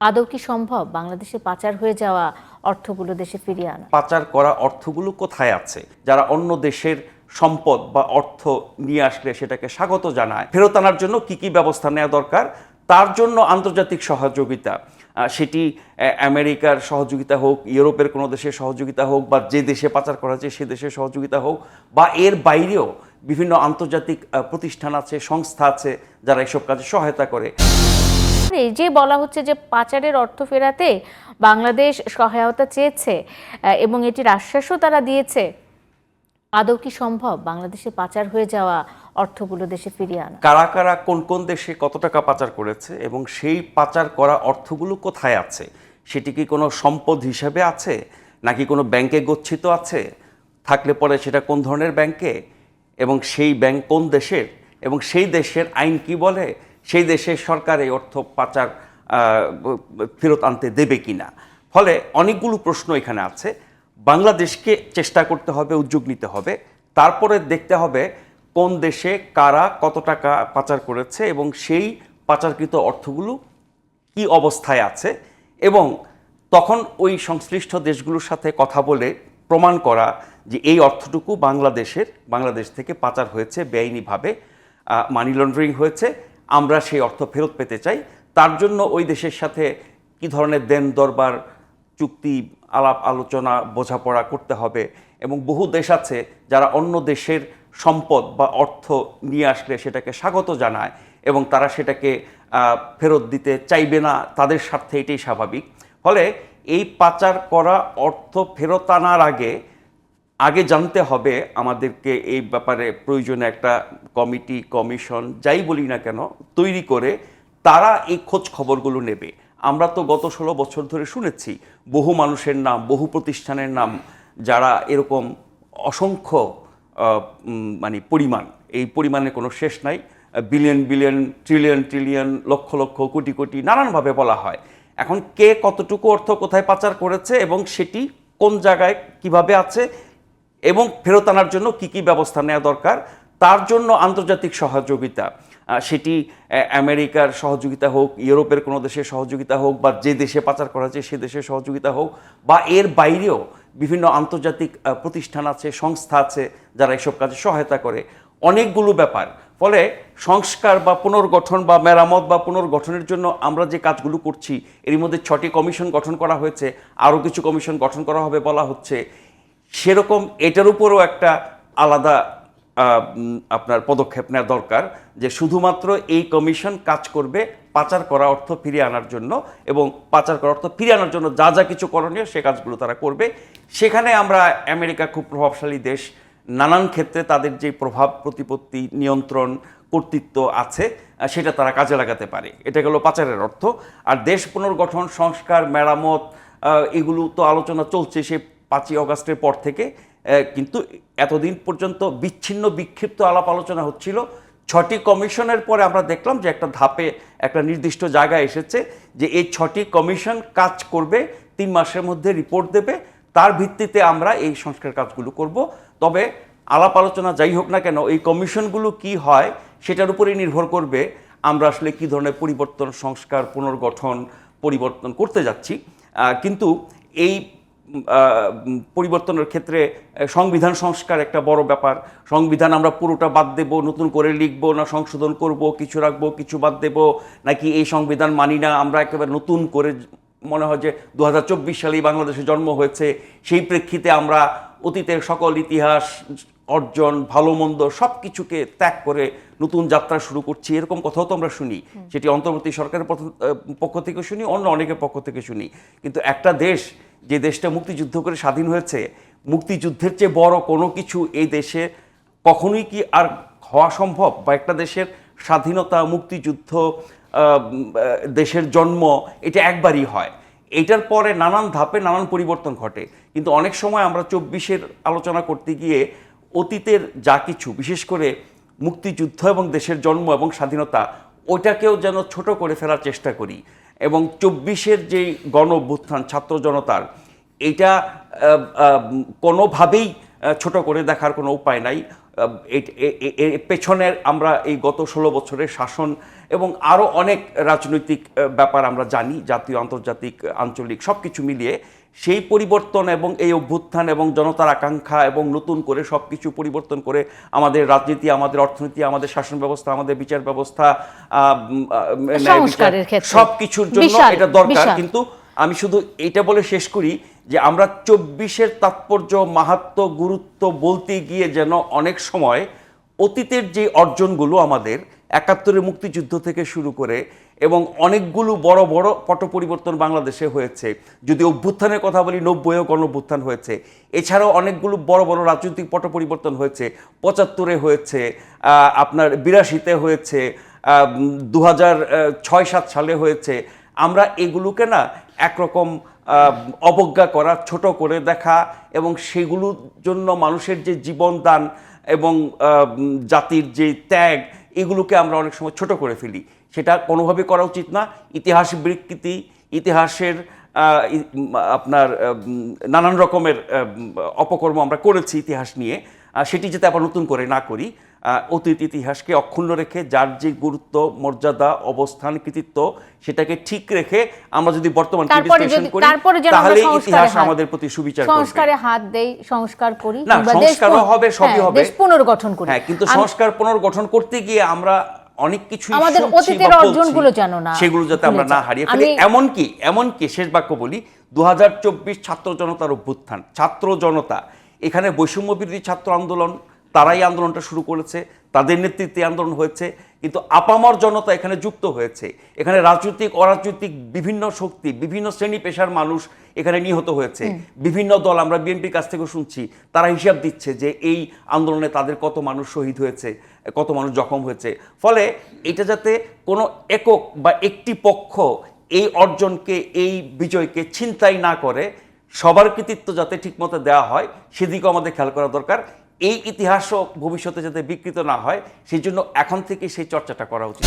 আদৌ কি সম্ভব বাংলাদেশে পাচার হয়ে যাওয়া অর্থগুলো দেশে ফিরিয়ে আনা? পাচার করা অর্থগুলো কোথায় আছে? যারা অন্য দেশের সম্পদ বা অর্থ নিয়ে আসলে সেটাকে স্বাগত জানায়, ফেরত আনার জন্য কি কি ব্যবস্থা নেওয়া দরকার, তার জন্য আন্তর্জাতিক সহযোগিতা, সেটি আমেরিকার সহযোগিতা হোক, ইউরোপের কোনো দেশের সহযোগিতা হোক, বা যে দেশে পাচার করা হচ্ছে সে দেশের সহযোগিতা হোক, বা এর বাইরেও বিভিন্ন আন্তর্জাতিক প্রতিষ্ঠান আছে, সংস্থা আছে যারা এসব কাজে সহায়তা করে। এই যে বলা হচ্ছে যে পাচারের অর্থ ফেরাতে বাংলাদেশ সহায়তা চেয়েছে এবং এটির আশ্বাসও তারা দিয়েছে, আদৌ কি সম্ভব বাংলাদেশে পাচার হয়ে যাওয়া অর্থগুলো দেশে ফিরিয়ে আনা? কারা কারা কোন কোন দেশে কত টাকা পাচার করেছে এবং সেই পাচার করা অর্থগুলো কোথায় আছে, সেটি কি কোনো সম্পদ হিসেবে আছে নাকি কোনো ব্যাংকে গচ্ছিত আছে, থাকলে পরে সেটা কোন ধরনের ব্যাংকে, এবং সেই ব্যাংক কোন দেশের, এবং সেই দেশের আইন কি বলে, সেই দেশের সরকার এই অর্থ পাচার ফেরত আনতে দেবে কিনা। ফলে অনেকগুলো প্রশ্ন এখানে আছে। বাংলাদেশকে চেষ্টা করতে হবে, উদ্যোগ নিতে হবে, তারপরে দেখতে হবে কোন দেশে কারা কত টাকা পাচার করেছে এবং সেই পাচারকৃত অর্থগুলো কি অবস্থায় আছে, এবং তখন ওই সংশ্লিষ্ট দেশগুলোর সাথে কথা বলে প্রমাণ করা যে এই অর্থটুকু বাংলাদেশ থেকে পাচার হয়েছে, বেআইনিভাবে মানি লন্ডারিং হয়েছে, আমরা সেই অর্থ ফেরত পেতে চাই। তার জন্য ওই দেশের সাথে কি ধরনের দেন দরবার, চুক্তি, আলাপ আলোচনা, বোঝাপড়া করতে হবে। এবং বহু দেশ আছে যারা অন্য দেশের সম্পদ বা অর্থ নিয়ে আসলে সেটাকে স্বাগত জানায় এবং তারা সেটাকে ফেরত দিতে চাইবে না, তাদের স্বার্থে এটাই স্বাভাবিক। ফলে এই পাচার করা অর্থ ফেরত আনার আগে জানতে হবে আমাদেরকে এই ব্যাপারে প্রয়োজনে একটা কমিটি, কমিশন, যাই বলি না কেন, তৈরি করে তারা এই খোঁজ খবরগুলো নেবে। আমরা তো গত 16 বছর ধরে শুনেছি বহু মানুষের নাম, বহু প্রতিষ্ঠানের নাম, যারা এরকম অসংখ্য মানে পরিমাণ, এই পরিমাণে কোনো শেষ নাই, billion billion, trillion trillion, lakh lakh, crore crore, নানানভাবে বলা হয়। এখন কে কতটুকু অর্থ কোথায় পাচার করেছে এবং সেটি কোন জায়গায় কিভাবে আছে এবং ফেরত আনার জন্য কি কি ব্যবস্থা নেওয়া দরকার, তার জন্য আন্তর্জাতিক সহযোগিতা, সেটি আমেরিকার সহযোগিতা হোক, ইউরোপের কোনো দেশের সহযোগিতা হোক, বা যে দেশে পাচার করা হচ্ছে সে দেশের সহযোগিতা হোক, বা এর বাইরেও বিভিন্ন আন্তর্জাতিক প্রতিষ্ঠান আছে, সংস্থা আছে যারা এসব কাজে সহায়তা করে। অনেকগুলো ব্যাপার। ফলে সংস্কার বা পুনর্গঠন বা মেরামত বা পুনর্গঠনের জন্য আমরা যে কাজগুলো করছি, এর মধ্যে 6টি কমিশন গঠন করা হয়েছে, আরও কিছু কমিশন গঠন করা হবে বলা হচ্ছে। সেরকম এটার উপরও একটা আলাদা আপনার পদক্ষেপ নেওয়া দরকার, যে শুধুমাত্র এই কমিশন কাজ করবে পাচার করা অর্থ ফিরিয়ে আনার জন্য, এবং পাচার করা অর্থ ফিরিয়ে আনার জন্য যা যা কিছু করণীয় সে কাজগুলো তারা করবে। সেখানে আমরা, আমেরিকা খুব প্রভাবশালী দেশ, নানান ক্ষেত্রে তাদের যে প্রভাব, প্রতিপত্তি, নিয়ন্ত্রণ, কর্তৃত্ব আছে, সেটা তারা কাজে লাগাতে পারে। এটা গেল পাচারের অর্থ। আর দেশ পুনর্গঠন, সংস্কার, মেরামত, এগুলো তো আলোচনা চলছে সে 5ই অগাস্টের পর থেকে, কিন্তু এতদিন পর্যন্ত বিচ্ছিন্ন বিক্ষিপ্ত আলাপ আলোচনা হচ্ছিল। 6টি কমিশনের পরে আমরা দেখলাম যে একটা ধাপে, একটা নির্দিষ্ট জায়গায় এসেছে যে এই 6টি কমিশন কাজ করবে, 3 মাসের মধ্যে রিপোর্ট দেবে, তার ভিত্তিতে আমরা এই সংস্কার কাজগুলো করব। তবে আলাপ আলোচনা যাই হোক না কেন, এই কমিশনগুলো কি হয় সেটার উপরেই নির্ভর করবে আমরা আসলে কী ধরনের পরিবর্তন, সংস্কার, পুনর্গঠন, পরিবর্তন করতে যাচ্ছি। কিন্তু এই পরিবর্তনের ক্ষেত্রে সংবিধান সংস্কার একটা বড় ব্যাপার। সংবিধান আমরা পুরোটা বাদ দেব, নতুন করে লিখব, না সংশোধন করব, কিছু রাখবো, কিছু বাদ দেব, নাকি এই সংবিধান মানি না, আমরা একেবারে নতুন করে, মনে হয় যে 2024 সালেই বাংলাদেশে জন্ম হয়েছে, সেই প্রেক্ষিতে আমরা অতীতের সকল ইতিহাস, অর্জন, ভালো মন্দ সব কিছুকে ত্যাগ করে নতুন যাত্রা শুরু করছি, এরকম কথাও তো আমরা শুনি। সেটি অন্তর্বর্তী সরকারের পক্ষ থেকে শুনি, অন্য অনেকের পক্ষ থেকে শুনি। কিন্তু একটা দেশ, যে দেশটা মুক্তিযুদ্ধ করে স্বাধীন হয়েছে, মুক্তিযুদ্ধের চেয়ে বড় কোনো কিছু এই দেশে কখনোই কি আর হওয়া সম্ভব? বা একটা দেশের স্বাধীনতা, মুক্তিযুদ্ধ, দেশের জন্ম, এটা একবারই হয়। এটার পরে নানান ধাপে নানান পরিবর্তন ঘটে। কিন্তু অনেক সময় আমরা 24-এর আলোচনা করতে গিয়ে অতীতের যা কিছু, বিশেষ করে মুক্তিযুদ্ধ এবং দেশের জন্ম এবং স্বাধীনতা, ওইটাকেও যেন ছোট করে ফেলার চেষ্টা করি। এবং 24-এর যেই গণ অভ্যুত্থান, ছাত্র জনতার, এটা কোনোভাবেই ছোট করে দেখার কোনো উপায় নাই। পেছনের আমরা এই গত 16 বছরের শাসন এবং আরও অনেক রাজনৈতিক ব্যাপার আমরা জানি, জাতীয়, আন্তর্জাতিক, আঞ্চলিক সব কিছু মিলিয়ে সেই পরিবর্তন এবং এই অভ্যুত্থান এবং জনতার আকাঙ্ক্ষা এবং নতুন করে সব কিছু পরিবর্তন করে আমাদের রাজনীতি, আমাদের অর্থনীতি, আমাদের শাসন ব্যবস্থা, আমাদের বিচার ব্যবস্থা, সব কিছুর জন্য এটা দরকার। কিন্তু আমি শুধু এটা বলে শেষ করি যে আমরা 24-এর তাৎপর্য, মাহাত্ম্য, গুরুত্ব বলতে গিয়ে যেন অনেক সময় অতীতের যে অর্জনগুলো আমাদের 71-এর মুক্তিযুদ্ধ থেকে শুরু করে এবং অনেকগুলো বড় বড় পট পরিবর্তন বাংলাদেশে হয়েছে, যদি অভ্যুত্থানের কথা বলি 90-এও গণঅভ্যুত্থান হয়েছে, এছাড়াও অনেকগুলো বড় বড় রাজনৈতিক পট পরিবর্তন হয়েছে, 75-এ হয়েছে, আপনার 82-তে হয়েছে, 2006-7 সালে হয়েছে। আমরা এগুলোকে না একরকম অবজ্ঞা করা, ছোট করে দেখা এবং সেগুলোর জন্য মানুষের যে জীবনদান এবং জাতির যে ত্যাগ, এগুলোকে আমরা অনেক সময় ছোট করে ফেলি। সেটা কোনোভাবে করা উচিত না। ইতিহাস বিকৃতি, ইতিহাসের আপনার নানান রকমের অপকর্ম আমরা করেছি ইতিহাস নিয়ে, সেটি যাতে আবার নতুন করে না করি। অতীত ইতিহাসকে অক্ষুণ্ণ রেখে যার যে গুরুত্ব, মর্যাদা, অবস্থান, কৃতিত্ব সেটাকে ঠিক রেখে আমরা যদি বর্তমান বিশ্লেষণ করি তাহলে ইতিহাস আমাদের প্রতি সুবিচার করবে। সংস্কারে হাত দেই, সংস্কার করি, না সংস্কারও হবে, সবই হবে, দেশ পুনর্গঠন করি। হ্যাঁ, কিন্তু সংস্কার পুনর্গঠন করতে গিয়ে আমরা অনেক কিছু আমাদের অতীতের অর্জনগুলো যেন না, সেগুলো যাতে আমরা না হারিয়ে ফেলি। এমনকি শেষ বাক্য বলি, 2024 ছাত্র জনতার অভ্যুত্থান, ছাত্র জনতা, এখানে বৈষম্য বিরোধী ছাত্র আন্দোলন, তারাই আন্দোলনটা শুরু করেছে, তাদের নেতৃত্বে আন্দোলন হয়েছে, কিন্তু আপামর জনতা এখানে যুক্ত হয়েছে। এখানে রাজনৈতিক, অরাজনৈতিক বিভিন্ন শক্তি, বিভিন্ন শ্রেণী পেশার মানুষ এখানে নিহত হয়েছে। বিভিন্ন দল, আমরা বিএনপির কাছ থেকে শুনছি, তারা হিসাব দিচ্ছে যে এই আন্দোলনে তাদের কত মানুষ শহীদ হয়েছে, কত মানুষ জখম হয়েছে। ফলে এটা যাতে কোনো একক বা একটি পক্ষ এই অর্জনকে, এই বিজয়কে ছিনতাই না করে, সবার কৃতিত্ব যাতে ঠিকমতো দেওয়া হয় সেদিকেও আমাদের খেয়াল করা দরকার। এই ইতিহাসও ভবিষ্যতে যাতে বিকৃত না হয় সেই জন্য এখন থেকে সেই চর্চাটা করা উচিত।